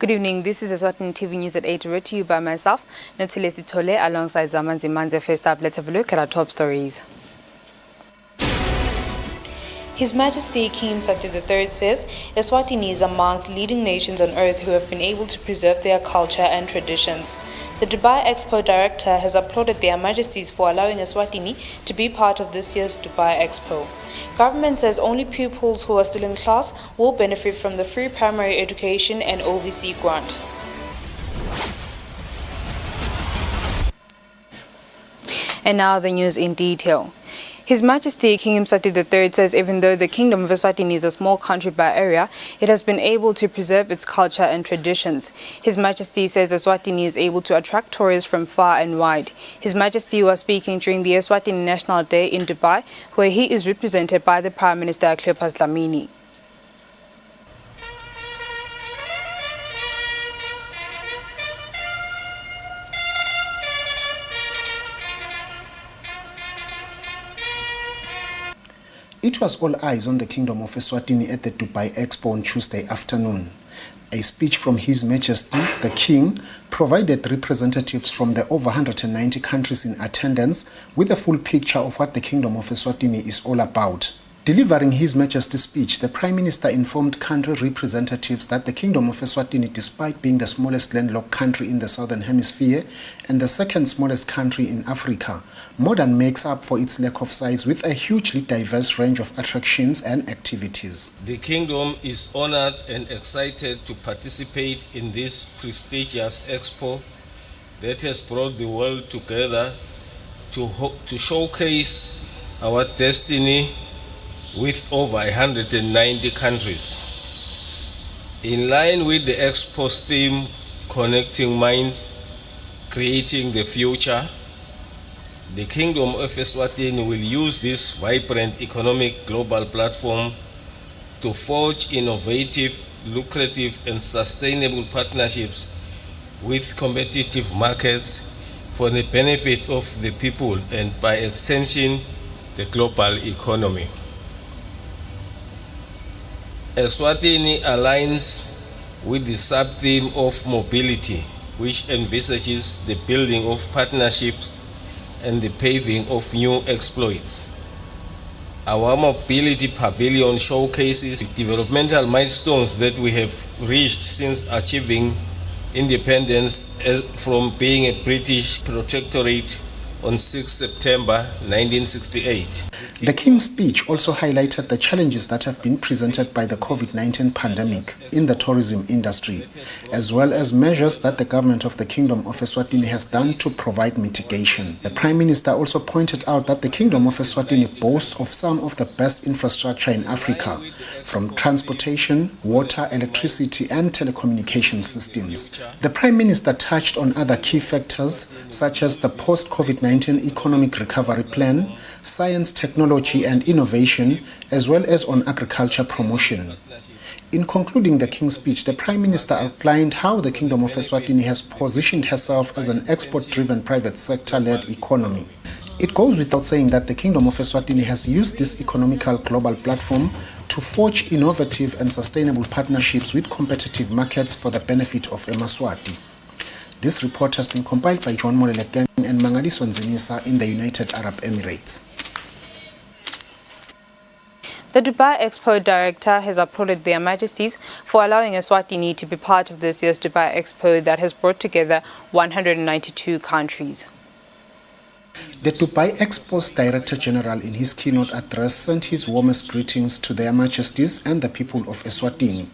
Good evening, this is Eswatini TV News at 8, read to you by myself, Natilesi Tole, alongside Zamanzi Manze. First up, let's have a look at our top stories. His Majesty King Majesty III says Eswatini is amongst leading nations on earth who have been able to preserve their culture and traditions. The Dubai Expo director has applauded their Majesties for allowing Eswatini to be part of this year's Dubai Expo. Government says only pupils who are still in class will benefit from the free primary education and OVC grant. And now the news in detail. His Majesty King Majesty III says even though the Kingdom of Eswatini is a small country by area, it has been able to preserve its culture and traditions. His Majesty says Eswatini is able to attract tourists from far and wide. His Majesty was speaking during the Eswatini National Day in Dubai, where he is represented by the Prime Minister Cleopas Dlamini. It was all eyes on the Kingdom of Eswatini at the Dubai Expo on Tuesday afternoon. A speech from His Majesty, the King, provided representatives from the over 190 countries in attendance with a full picture of what the Kingdom of Eswatini is all about. Delivering His Majesty's speech, the Prime Minister informed country representatives that the Kingdom of Eswatini, despite being the smallest landlocked country in the Southern Hemisphere and the second smallest country in Africa, more than makes up for its lack of size with a hugely diverse range of attractions and activities. The Kingdom is honored and excited to participate in this prestigious expo that has brought the world together to showcase our destiny with over 190 countries. In line with the Expo's theme, Connecting Minds, Creating the Future, the Kingdom of Eswatini will use this vibrant economic global platform to forge innovative, lucrative and sustainable partnerships with competitive markets for the benefit of the people and by extension, the global economy. Eswatini aligns with the sub-theme of mobility, which envisages the building of partnerships and the paving of new exploits. Our mobility pavilion showcases developmental milestones that we have reached since achieving independence from being a British protectorate on 6 September 1968. The King's speech also highlighted the challenges that have been presented by the COVID-19 pandemic in the tourism industry, as well as measures that the government of the Kingdom of Eswatini has done to provide mitigation. The Prime Minister also pointed out that the Kingdom of Eswatini boasts of some of the best infrastructure in Africa, from transportation, water, electricity and telecommunication systems. The Prime Minister touched on other key factors such as the post-COVID-19 economic recovery plan, science, technology and innovation, as well as on agriculture promotion. In concluding the King's speech, the Prime Minister outlined how the Kingdom of Eswatini has positioned herself as an export-driven private sector-led economy. It goes without saying that the Kingdom of Eswatini has used this economical global platform to forge innovative and sustainable partnerships with competitive markets for the benefit of Emaswati. This report has been compiled by John Molelekeng and Mangaliso Nzinisa in the United Arab Emirates. The Dubai Expo director has applauded their Majesties for allowing Eswatini to be part of this year's Dubai Expo that has brought together 192 countries. The Dubai Expo's Director General in his keynote address sent his warmest greetings to their Majesties and the people of Eswatini.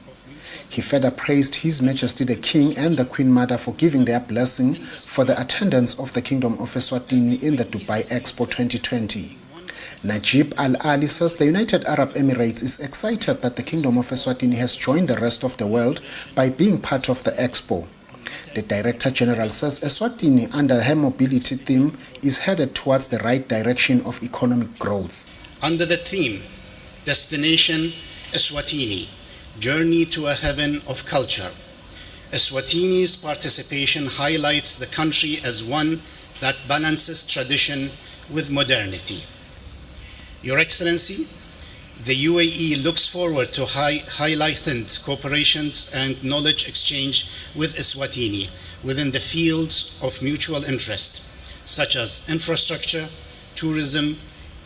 He further praised His Majesty the King and the Queen Mother for giving their blessing for the attendance of the Kingdom of Eswatini in the Dubai Expo 2020. Najib Al-Ali says the United Arab Emirates is excited that the Kingdom of Eswatini has joined the rest of the world by being part of the Expo. The Director General says Eswatini, under her mobility theme, is headed towards the right direction of economic growth. Under the theme, Destination Eswatini, Journey to a Heaven of Culture, Eswatini's participation highlights the country as one that balances tradition with modernity. Your Excellency, The UAE looks forward to heightened cooperations and knowledge exchange with Eswatini within the fields of mutual interest, such as infrastructure, tourism,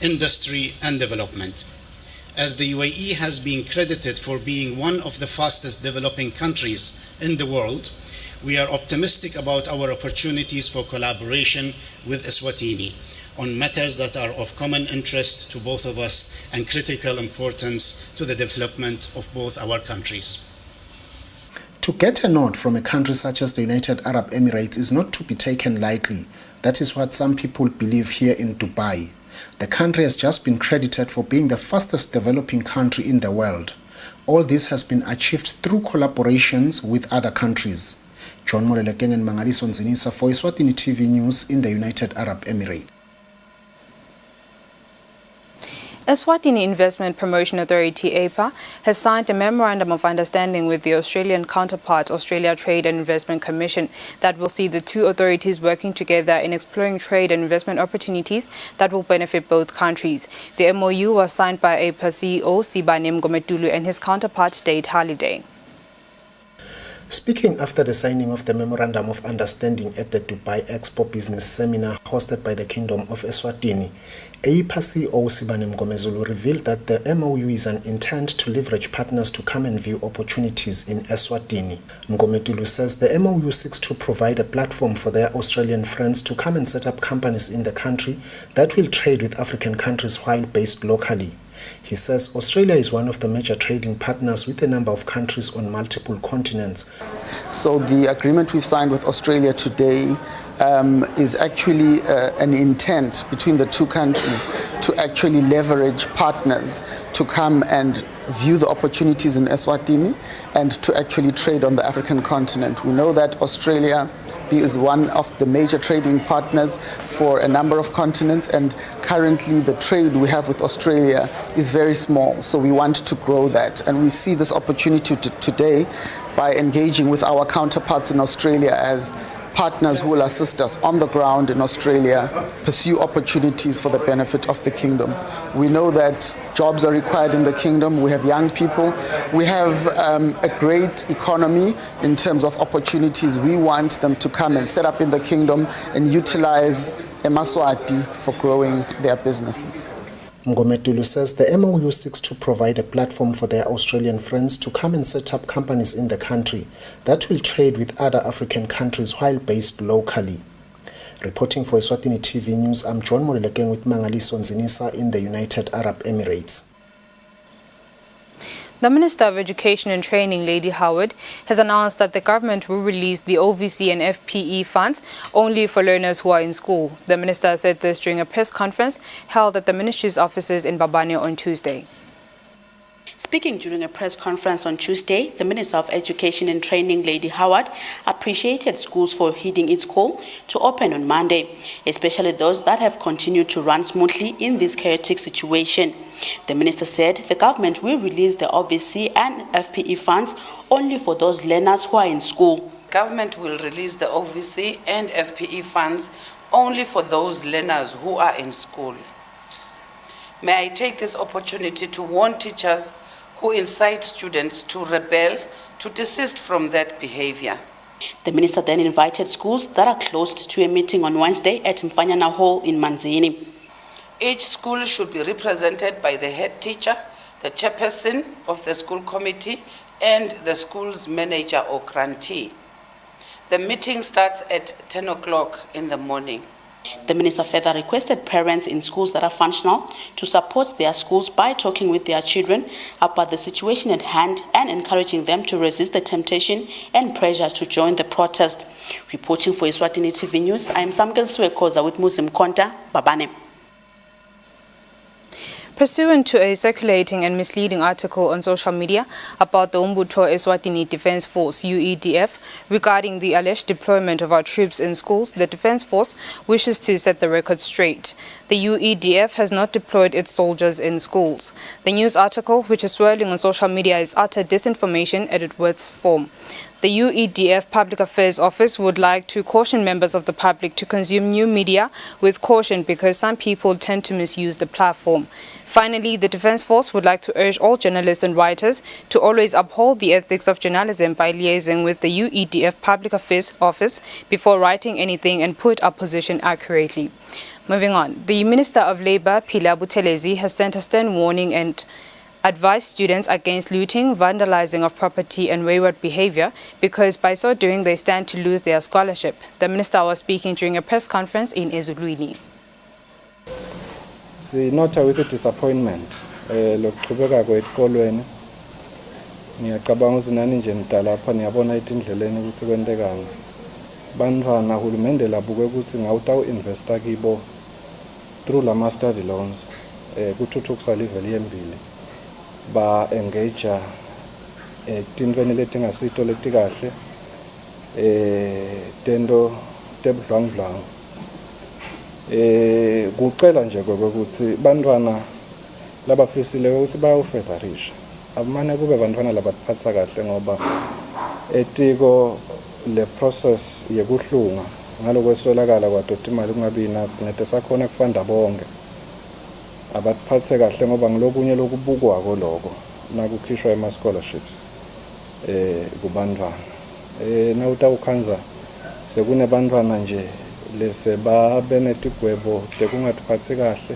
industry, and development. As the UAE has been credited for being one of the fastest developing countries in the world, we are optimistic about our opportunities for collaboration with Eswatini on matters that are of common interest to both of us and critical importance to the development of both our countries. To get a nod from a country such as the United Arab Emirates is not to be taken lightly. That is what some people believe here in Dubai. The country has just been credited for being the fastest developing country in the world. All this has been achieved through collaborations with other countries. John Morelekeng and Mangaliso Nzinisa for Eswatini TV News in the United Arab Emirates. Eswatini Investment Promotion Authority (EPA) has signed a memorandum of understanding with the Australian counterpart, Australia Trade and Investment Commission, that will see the two authorities working together in exploring trade and investment opportunities that will benefit both countries. The MOU was signed by EPA CEO Sibani Mgometulu and his counterpart Date Halliday. Speaking after the signing of the Memorandum of Understanding at the Dubai Expo Business Seminar hosted by the Kingdom of Eswatini, EPA CEO Sibani Mgometulu revealed that the MOU is an intent to leverage partners to come and view opportunities in Eswatini. Mgometulu says the MOU seeks to provide a platform for their Australian friends to come and set up companies in the country that will trade with African countries while based locally. He says Australia is one of the major trading partners with a number of countries on multiple continents. So the agreement we've signed with Australia today is actually an intent between the two countries to actually leverage partners to come and view the opportunities in Eswatini and to actually trade on the African continent. We know that Australia is one of the major trading partners for a number of continents, and currently the trade we have with Australia is very small, so we want to grow that, and we see this opportunity today by engaging with our counterparts in Australia as partners who will assist us on the ground in Australia pursue opportunities for the benefit of the kingdom. We know that jobs are required in the kingdom. We have young people. We have a great economy in terms of opportunities. We want them to come and set up in the kingdom and utilize Eswatini for growing their businesses. Mgometulu says the MOU seeks to provide a platform for their Australian friends to come and set up companies in the country that will trade with other African countries while based locally. Reporting for Eswatini TV News, I'm John Morelekeng with Mangaliso Nzinisa in the United Arab Emirates. The Minister of Education and Training, Lady Howard, has announced that the government will release the OVC and FPE funds only for learners who are in school. The minister said this during a press conference held at the ministry's offices in Babane on Tuesday. Speaking during a press conference on Tuesday, the Minister of Education and Training, Lady Howard, appreciated schools for heeding its call to open on Monday, especially those that have continued to run smoothly in this chaotic situation. The minister said the government will release the OVC and FPE funds only for those learners who are in school. Government will release the OVC and FPE funds only for those learners who are in school. May I take this opportunity to warn teachers who incite students to rebel to desist from that behavior. The minister then invited schools that are closed to a meeting on Wednesday at Mfanyana Hall in Manzini. Each school should be represented by the head teacher, the chairperson of the school committee, and the school's manager or grantee. The meeting starts at 10 o'clock in the morning. The minister further requested parents in schools that are functional to support their schools by talking with their children about the situation at hand and encouraging them to resist the temptation and pressure to join the protest. Reporting for Eswatini TV News, I am Samkel Swekoza with Musim Konta, Babane. Pursuant to a circulating and misleading article on social media about the Umbutho Eswatini Defence Force (UEDF) regarding the alleged deployment of our troops in schools, the Defence Force wishes to set the record straight. The UEDF has not deployed its soldiers in schools. The news article, which is swirling on social media, is utter disinformation at its worst form. The UEDF Public Affairs Office would like to caution members of the public to consume new media with caution because some people tend to misuse the platform. Finally, the Defence Force would like to urge all journalists and writers to always uphold the ethics of journalism by liaising with the UEDF Public Affairs Office before writing anything and put our position accurately. Moving on, the Minister of Labour, Phila Buthelezi, has sent a stern warning and advised students against looting, vandalizing of property and wayward behavior because by so doing they stand to lose their scholarship. The minister was speaking during a press conference in Eswatini. Sinotha with disappointment lokuqhubeka kwesikolweni ngiyacabanga uzinani nje nidala lapha niyabona indleleni ukuthi kwentekani bantwana hulumende labuke ukuthi ngawuta investor kibo through lama study loans kuthuthukisa level yembili ba engage tintweni letingasito letikahle tento tebudlangudlangu kucela nje ukuthi bantwana labafisile ukuthi bayawufedarisha abumane kube bantwana labatiphatha kahle ngoba etiko le process yekuhlunga ngalokweswelakala kwadota imali kungabi nete sakhona kufanda bonke abatiphathe kahle ngoba ngilokunye lokubukwako lokho nakukhishwa ema-scholarships kubantwana nawutawukhanza sekune bantwana nje lese babenetigwebo tekungatiphatsi kahle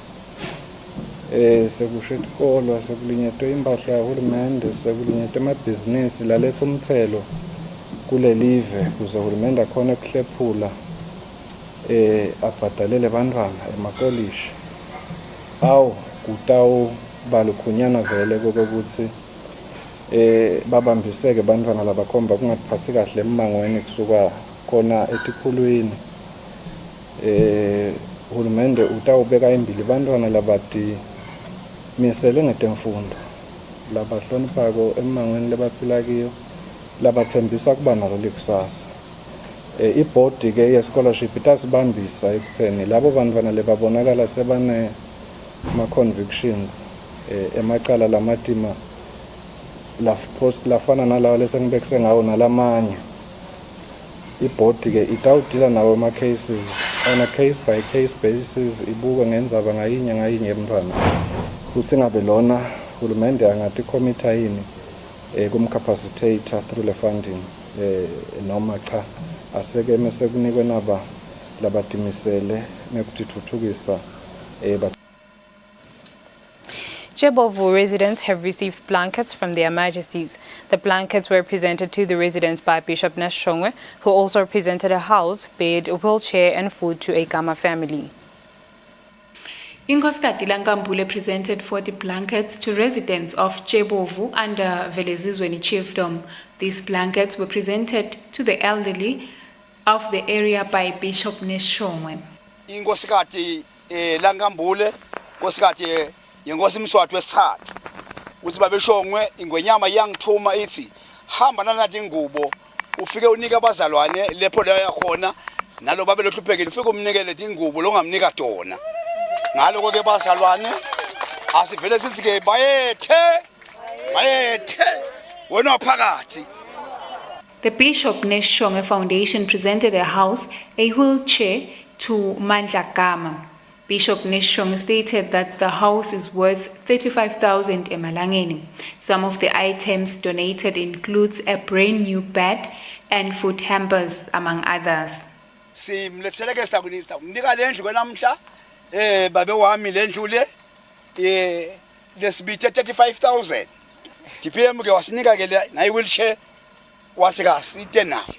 sekusho isikolo sekulinyetwe impahla yahulumende sekulinyetwe emabhizinisi laletha umthelo kule live kuze uhulumende akhona ukuhlephula abhadalele bantwana emakolishi awu kutawu balukhunyana vele kokuthi babambiseke bantwana labakhomba kungatiphatsi kahle emangweni kusuka khona etikhulwini uhulumende utawubeka imbili bantwana labati misele ngetemfundo labahloniphako emangweni lebaphila kiyo labathembisa kuba nalo likusasa ibhodi ke ye-scholarship itasibambisa ekutheni labo bantwana lebabonakala sebane ma-convictions emacala lamatima lafana nalawo lesengibekise ngawo nalamanye ibhodi ke itawudila nawo ama-cases on a case by case basis ibuke ngenzaba ngayinye yemntwana futhi ngabe lona hulumende angathi committee yini kumcapacitator through the funding noma cha aseke mase kunikwe naba labadimisele nekuthuthukisa Chebovu residents have received blankets from their majesties. The blankets were presented to the residents by Bishop Neshongwe, who also presented a house, bed, a wheelchair and food to a Gama family. Inkosikazi Lankambule presented 40 blankets to residents of Chebovu under Velezizweni chiefdom. These blankets were presented to the elderly of the area by Bishop Neshongwe. Inkosikazi Lankambule, Nkosikazi yengosi Mswati wesithathu uthi babeshongwe ingwenyama yangithuma ithi hamba nanathi ingubo ufike unika abazalwane lepho leyo yakhona nalo babe lohluphekile ufike umnikele ingubo longamnika tona ngaloko ke bazalwane asivele sithi ke bayethe wena phakathi. The Bishop Neshongwe Foundation presented a house, a wheelchair to Mandla Gama. Bishop Neshongwe stated that the house is worth 35,000 emalangeni. Some of the items donated includes a brand new bed and food hampers, among others. Simletheleke sakunisa unika lendlu kwenamhla babe wami lendlu le lesibithe 35,000. Kiphem ke wasinika ke nayi wheelchair wasikasite nayo.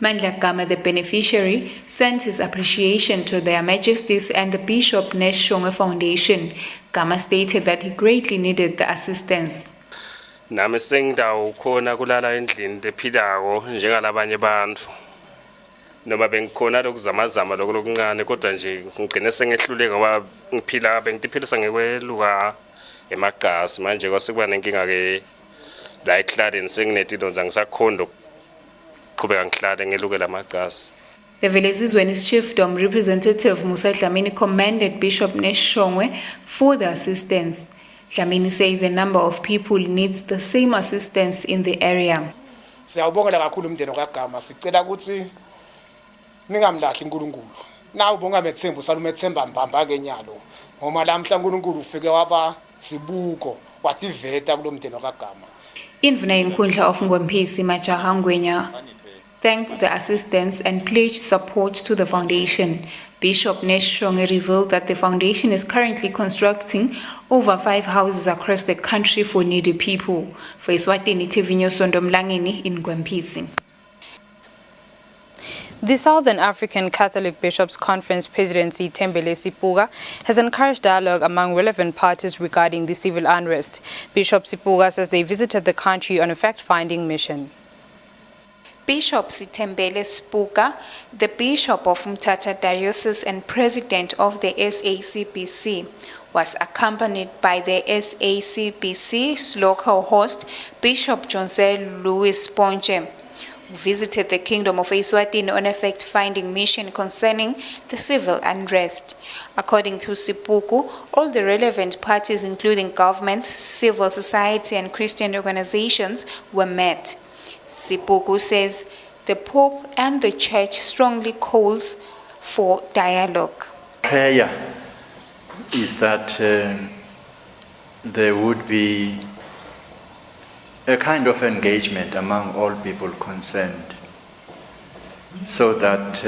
Mandla Gama, the beneficiary, sent his appreciation to their majesties and the Bishop Neshongwe Foundation. Gama stated that he greatly needed the assistance. Nami sengidawu khona kulala endlini lephilako njengalabanye bantfu. Noma bengikhona lokuzamazama lokuncane kodwa nje ngigcine sengehluleka ngoba ngiphila bengiphilisa ngekweluka emagasi manje kwasekuba nenkinga ke la ekhladeni senginetidonza ngisakhonda The Velezizweni's chiefdom representative Musa Dlamini commended Bishop Neshongwe for the assistance. Dlamini says a number of people needs the same assistance in the area. Siyawubongela kakhulu umndeni kaGama. Sicela ukuthi ningamlahli uNkulunkulu. Nawu bonga methembu salumethemba mbamba ke nyalo. Ngoma lamhla uNkulunkulu ufike waba sibuko wativeta kulomndeni kaGama. Indvuna yenkundla of Ngwempisi Majaha Ngwenya thanked the assistance and pledged support to the foundation. Bishop Neshonge revealed that the foundation is currently constructing over 5 houses across the country for needy people. For Eswatini TV News, Sondomlangeni in Ngwempisi. The Southern African Catholic Bishops' Conference Presidency Tembele Sipuga has encouraged dialogue among relevant parties regarding the civil unrest. Bishop Sipuga says they visited the country on a fact-finding mission. Bishop Sitembele Sipuga, the Bishop of Mthatha Diocese and President of the SACBC, was accompanied by the SACBC's local host, Bishop Jose Luis Ponche, who visited the Kingdom of Eswatini on a fact-finding mission concerning the civil unrest. According to Sipuku, all the relevant parties, including government, civil society and Christian organizations, were met. Sipuku says the Pope and the Church strongly calls for dialogue. Prayer is that there would be a kind of engagement among all people concerned so that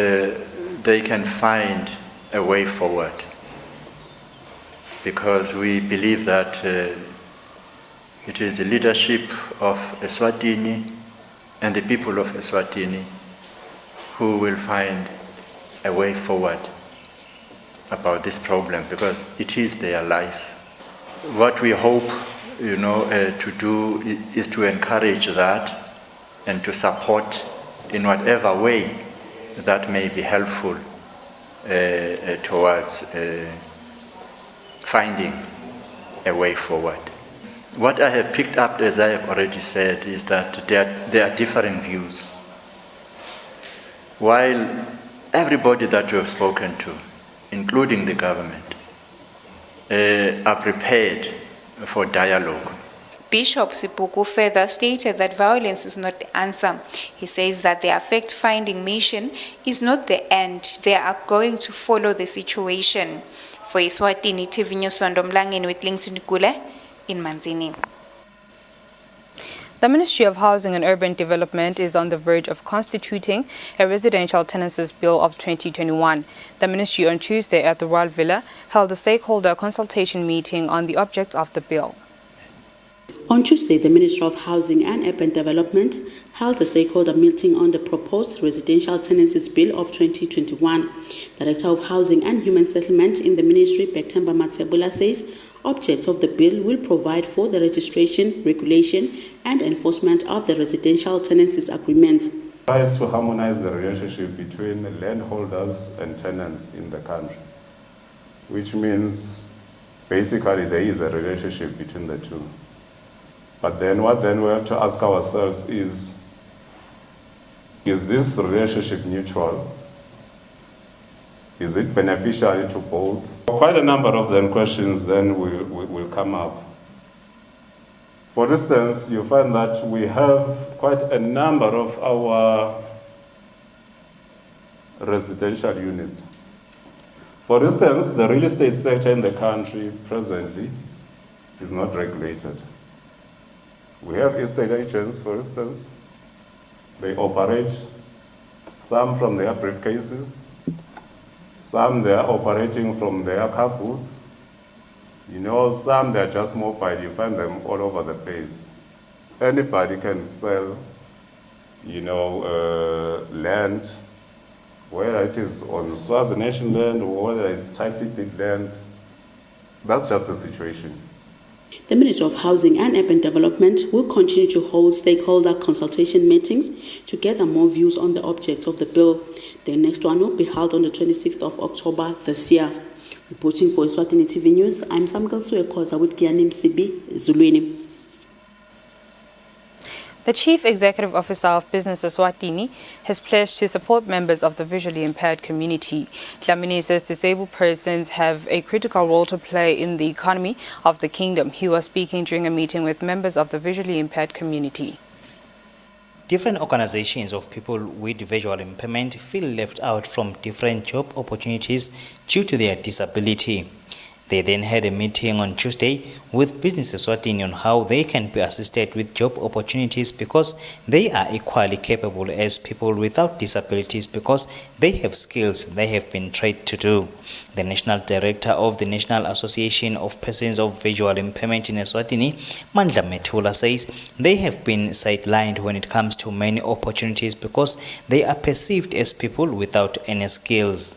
they can find a way forward. Because we believe that it is the leadership of Eswatini and the people of Eswatini who will find a way forward about this problem, because it is their life. What we hope, to do is to encourage that and to support in whatever way that may be helpful towards finding a way forward. What I have picked up, as I have already said, is that there are differing views. While everybody that you have spoken to, including the government, are prepared for dialogue. Bishop Sipuku further stated that violence is not the answer. He says that the fact-finding mission is not the end. They are going to follow the situation. For Eswatini TV News, Sondomlangeni with Linton Kule in Manzini. The Ministry of Housing and Urban Development is on the verge of constituting a residential tenancies bill of 2021. The ministry on Tuesday at the Royal Villa held a stakeholder consultation meeting on the objects of the bill. On Tuesday, the Ministry of Housing and Urban Development held a stakeholder meeting on the proposed Residential Tenancies Bill of 2021. Director of Housing and Human Settlement in the Ministry, Bektemba Matsebula, says object of the bill will provide for the registration, regulation and enforcement of the residential tenancies agreements. Tries to harmonize the relationship between landholders and tenants in the country, which means basically there is a relationship between the two. But then what we have to ask ourselves is this relationship mutual? Is it beneficial to both? Quite a number of them questions then will come up. For instance, you find that we have quite a number of our residential units. For instance, the real estate sector in the country presently is not regulated. We have estate agents, for instance. They operate, some from their briefcases, some they are operating from their car booths. Some they're just mobile, you find them all over the place. Anybody can sell, land, whether it is on Swazi Nation land or whether it's title deed land. That's just the situation. The Ministry of Housing and Urban Development will continue to hold stakeholder consultation meetings to gather more views on the object of the bill. The next one will be held on the 26th of October this year. Reporting for Eswatini TV News, I'm Samgal Suekoza with Gianim Sibi, Zulwini. The Chief Executive Officer of Business Eswatini has pledged to support members of the visually impaired community. Dlamini says disabled persons have a critical role to play in the economy of the kingdom. He was speaking during a meeting with members of the visually impaired community. Different organizations of people with visual impairment feel left out from different job opportunities due to their disability. They then had a meeting on Tuesday with Business Eswatini on how they can be assisted with job opportunities because they are equally capable as people without disabilities because they have skills they have been trained to do. The National Director of the National Association of Persons of Visual Impairment in Eswatini, Mandla Metula, says they have been sidelined when it comes to many opportunities because they are perceived as people without any skills.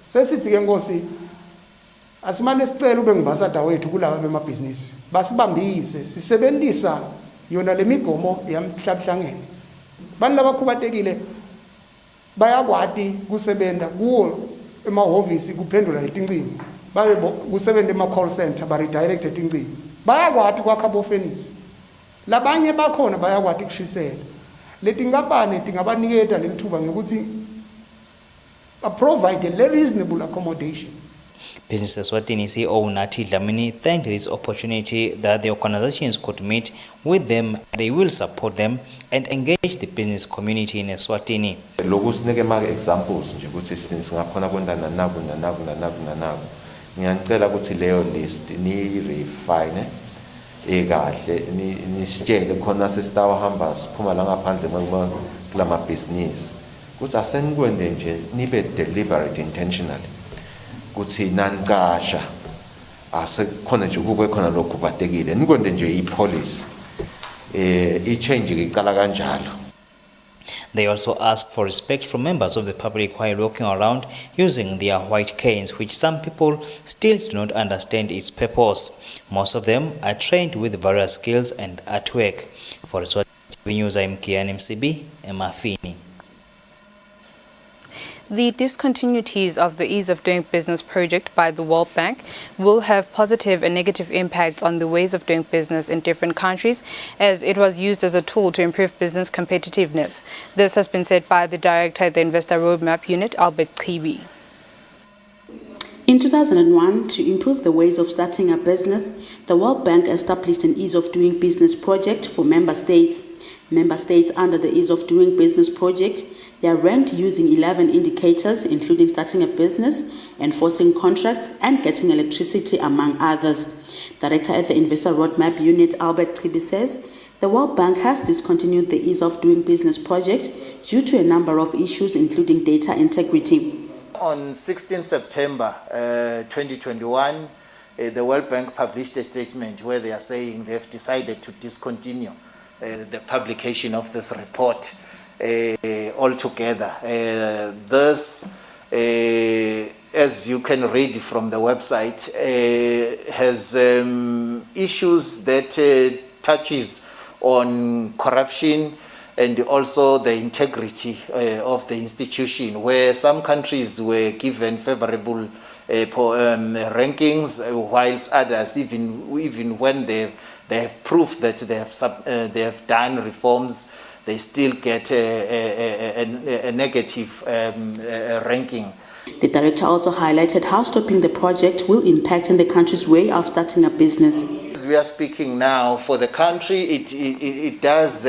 Asimane sicela ube ngibasada wethu kulaba bemabhizinisi basibambise sisebenzisa yona lemigomo yamhlabuhlangene. Bantu labakhubatekile bayakwati kusebenza kuwo emahhovisi kuphendula letincingo babe kusebenza ema-call center ba-redirect etincingo bayakwati kwakha bofenisi labanye bakhona bayakwati kushisela letinkampani tingabaniketa lelithuba ngekuthi provide a reasonable accommodation. Business Eswatini CEO Nathi Dlamini thanked this opportunity that the organizations could meet with them. They will support them and engage the business community in Eswatini. Loku sineke ma examples nje ukuthi singakhona kwenda nanabu. Ngiyacela ukuthi leyo list ni refine kahle ni sitshele khona sesitawahamba siphuma la ngaphandle kula ma business. Ukuthi asenikwende nje nibe deliberate intentionally. Kuthi nankasha asekhona nje kube khona lokhu batekile nikonde nje ipolicy i-change iqala kanjalo. They also ask for respect from members of the public while walking around using their white canes, which some people still do not understand its purpose. Most of them are trained with various skills and artwork. For Eswatini News, I'm Kian MCB, Emafini. The discontinuities of the Ease of Doing Business project by the World Bank will have positive and negative impacts on the ways of doing business in different countries, as it was used as a tool to improve business competitiveness. This has been said by the director at the Investor Roadmap Unit, Albert Chibi. In 2001, to improve the ways of starting a business, the World Bank established an Ease of Doing Business project for member states. Member states under the Ease of Doing Business project, they are ranked using 11 indicators, including starting a business, enforcing contracts, and getting electricity, among others. Director at the Investor Roadmap Unit, Albert Chibi, says the World Bank has discontinued the Ease of Doing Business project due to a number of issues, including data integrity. On 16 September 2021, the World Bank published a statement where they are saying they have decided to discontinue the publication of this report altogether. This, as you can read from the website, has issues that touches on corruption and also the integrity of the institution, where some countries were given favorable rankings, whilst others, even when they have proof that they have done reforms, they still get a negative ranking. The director also highlighted how stopping the project will impact in the country's way of starting a business. As we are speaking now, for the country, it does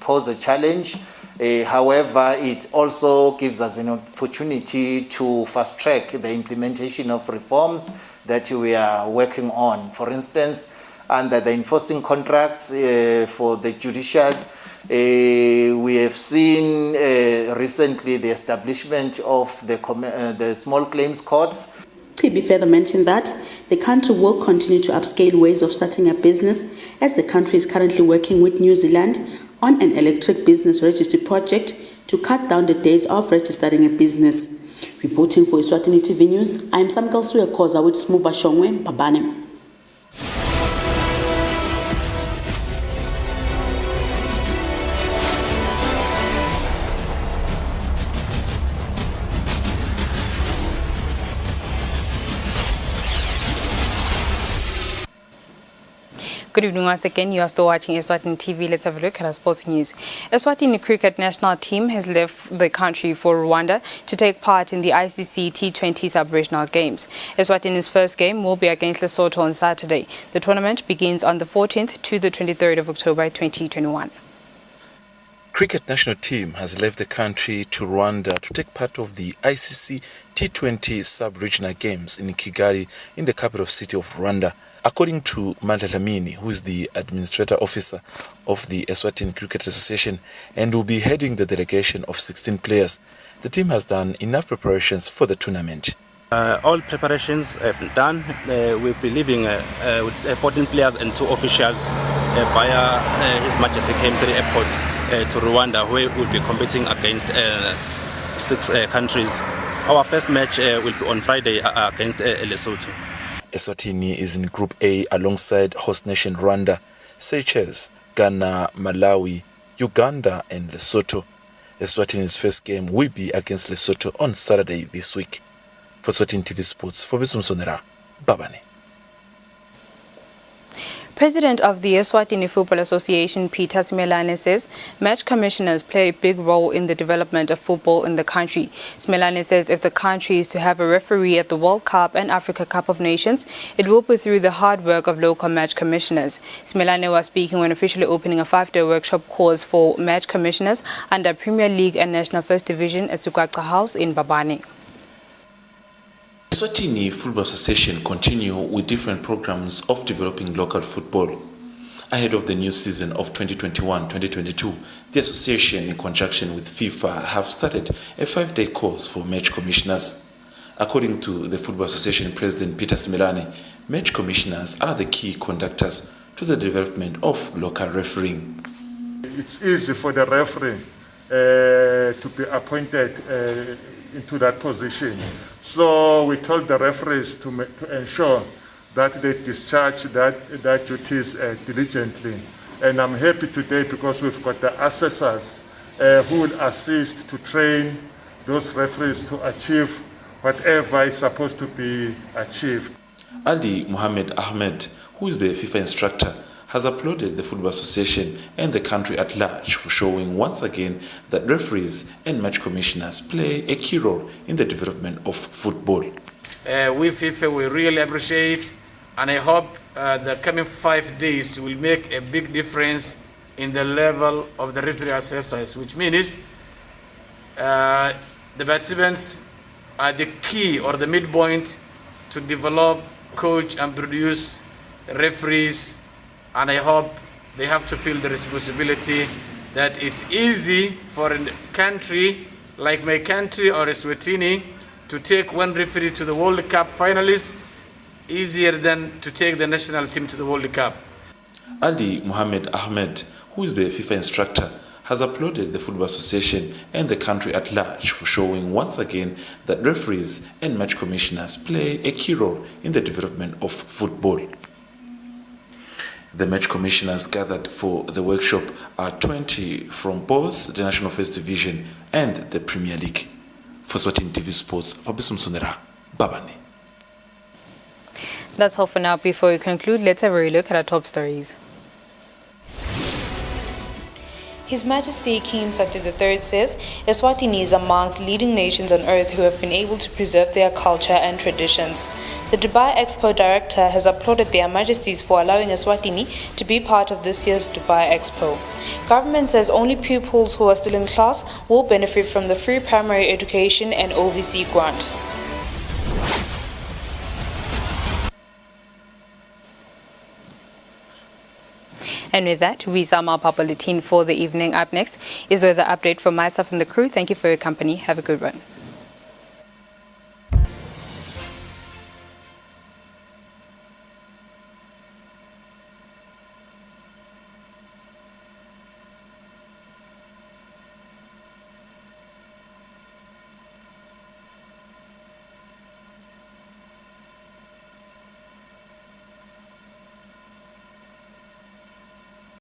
pose a challenge. However, it also gives us an opportunity to fast track the implementation of reforms that we are working on. For instance, under the enforcing contracts for the judicial, we have seen recently the establishment of the small claims courts. Chibi further mentioned that the country will continue to upscale ways of starting a business, as the country is currently working with New Zealand on an electric business registry project to cut down the days of registering a business. Reporting for Eswatini TV News, I am Samkel Suyakoza with Smuva Shongwe Babane. Good evening once again. You are still watching Eswatini TV. Let's have a look at our sports news. Eswatini cricket national team has left the country for Rwanda to take part in the ICC T20 sub-regional games. Eswatini's first game will be against Lesotho on Saturday. The tournament begins on the 14th to the 23rd of October 2021. cricket national team has left the country to Rwanda to take part of the ICC T20 sub-regional games in Kigali, in the capital city of Rwanda. According to Mandla, who is the administrator officer of the Eswatini Cricket Association and will be heading the delegation of 16 players, the team has done enough preparations for the tournament. All preparations have been done. We'll be leaving with 14 players and 2 officials via His Majesty III Airport to Rwanda, where we'll be competing against 6 countries. Our first match will be on Friday against Lesotho. Eswatini is in Group A alongside host nation Rwanda, Seychelles, Ghana, Malawi, Uganda and Lesotho. Eswatini's first game will be against Lesotho on Saturday this week. For Eswatini TV Sports, for Sonera, Babane. President of the Eswatini Football Association, Peter Simelane, says match commissioners play a big role in the development of football in the country. Simelane says if the country is to have a referee at the World Cup and Africa Cup of Nations, it will be through the hard work of local match commissioners. Simelane was speaking when officially opening a 5-day workshop course for match commissioners under Premier League and National First Division at Sukwaqa House in Babane. Eswatini Football Association continue with different programs of developing local football. Ahead of the new season of 2021-2022, the association, in conjunction with FIFA, have started a 5-day course for match commissioners. According to the Football Association President Peter Simelane, match commissioners are the key conductors to the development of local refereeing. It's easy for the referee to be appointed into that position. So we told the referees to ensure that they discharge that duties diligently. And I'm happy today because we've got the assessors who will assist to train those referees to achieve whatever is supposed to be achieved. Ali Mohammed Ahmed, who is the FIFA instructor, has applauded the Football Association and the country at large for showing once again that referees and match commissioners play a key role in the development of football. We FIFA, we really appreciate, and I hope the coming 5 days will make a big difference in the level of the referee assessors, which means the participants are the key or the midpoint to develop, coach and produce referees. And I hope they have to feel the responsibility that it's easy for a country like my country or Eswatini to take one referee to the World Cup finalists, easier than to take the national team to the World Cup. Ali Mohammed Ahmed, who is the FIFA instructor, has applauded the Football Association and the country at large for showing once again that referees and match commissioners play a key role in the development of football. The match commissioners gathered for the workshop are 20 from both the National First Division and the Premier League. For Eswatini TV Sports, Fabisum Sonera, Babane. That's all for now. Before we conclude, let's have a look at our top stories. His Majesty King Mswati III says Eswatini is amongst leading nations on earth who have been able to preserve their culture and traditions. The Dubai Expo director has applauded their Majesties for allowing Eswatini to be part of this year's Dubai Expo. Government says only pupils who are still in class will benefit from the free primary education and OVC grant. And with that, we sum up our bulletin for the evening. Up next is the update from myself and the crew. Thank you for your company. Have a good one.